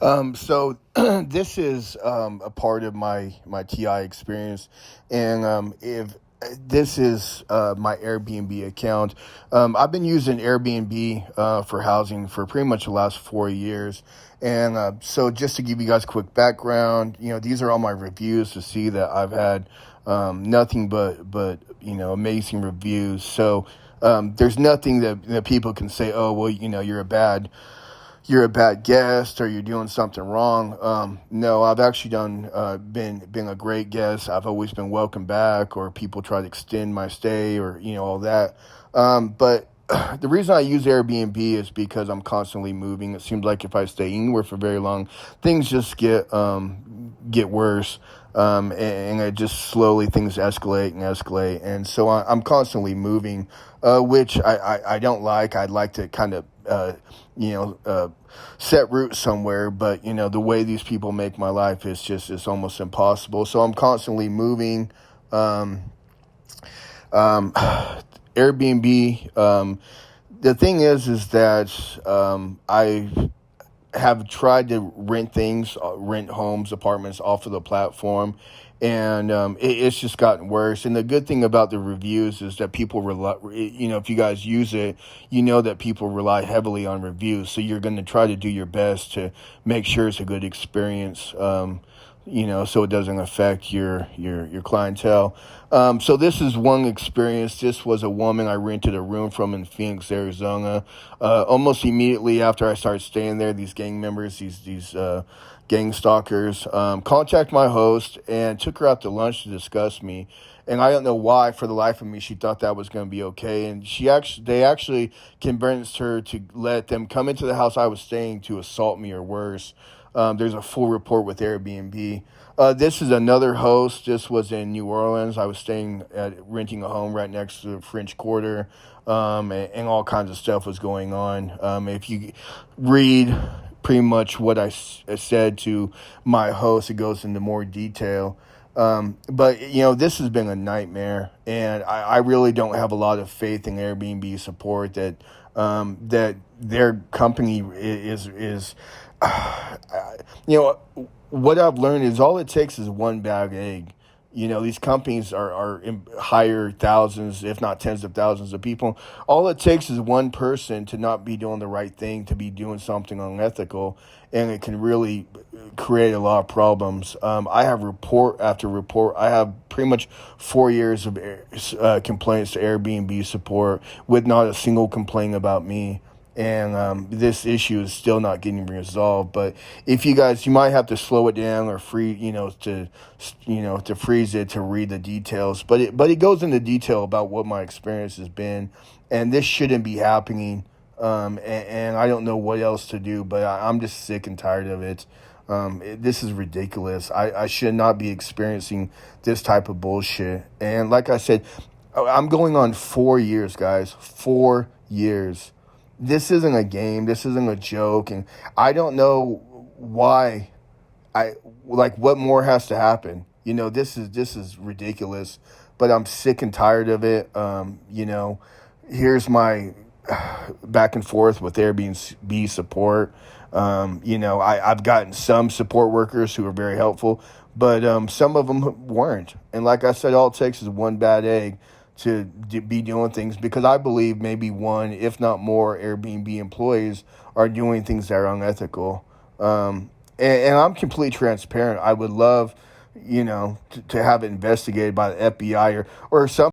So this is a part of my TI experience, and if this is my Airbnb account. I've been using Airbnb for housing for pretty much the last 4 years, and so just to give you guys a quick background, these are all my reviews to see that I've had nothing but amazing reviews. So there's nothing that people can say, oh well, you're a bad guest or you're doing something wrong. No, I've actually been a great guest. I've always been welcome back, or people try to extend my stay, or all that. But the reason I use Airbnb is because I'm constantly moving. It seems like if I stay anywhere for very long, things just get worse. And it just slowly things escalate and escalate, and so I'm constantly moving, which I don't like. I'd like to kind of set roots somewhere, but the way these people make my life is just it's almost impossible. So I'm constantly moving. Airbnb. The thing is that I have tried to rent homes, apartments off of the platform, and it's just gotten worse. And the good thing about the reviews is that people rely, if you guys use it, that people rely heavily on reviews. So you're going to try to do your best to make sure it's a good experience. So it doesn't affect your clientele. So this is one experience. This was a woman I rented a room from in Phoenix, Arizona. Almost immediately after I started staying there, these gang members, these gang stalkers, contact my host and took her out to lunch to discuss me. And I don't know why, for the life of me, she thought that was going to be okay. And they actually convinced her to let them come into the house I was staying to assault me or worse. There's a full report with Airbnb. This is another host. This was in New Orleans. I was renting a home right next to the French Quarter, and all kinds of stuff was going on. If you read pretty much what I said to my host, it goes into more detail. But this has been a nightmare, and I really don't have a lot of faith in Airbnb support that their company is what I've learned is all it takes is one bad egg. These companies are hire thousands, if not tens of thousands of people. All it takes is one person to not be doing the right thing, to be doing something unethical, and it can really create a lot of problems. I have report after report. I have pretty much 4 years of complaints to Airbnb support with not a single complaint about me. And this issue is still not getting resolved. But if you might have to slow it down or to freeze it to read the details. But it goes into detail about what my experience has been, and this shouldn't be happening. And I don't know what else to do, but I'm just sick and tired of it. This is ridiculous. I should not be experiencing this type of bullshit. And like I said, I'm going on 4 years, guys. 4 years. This isn't a game. This isn't a joke. And I don't know why what more has to happen. This is ridiculous, but I'm sick and tired of it. Here's my back and forth with Airbnb support. I've gotten some support workers who are very helpful, but some of them weren't. And like I said, all it takes is one bad egg to be doing things, because I believe maybe one, if not more, Airbnb employees are doing things that are unethical. And I'm completely transparent. I would love, to have it investigated by the FBI or something.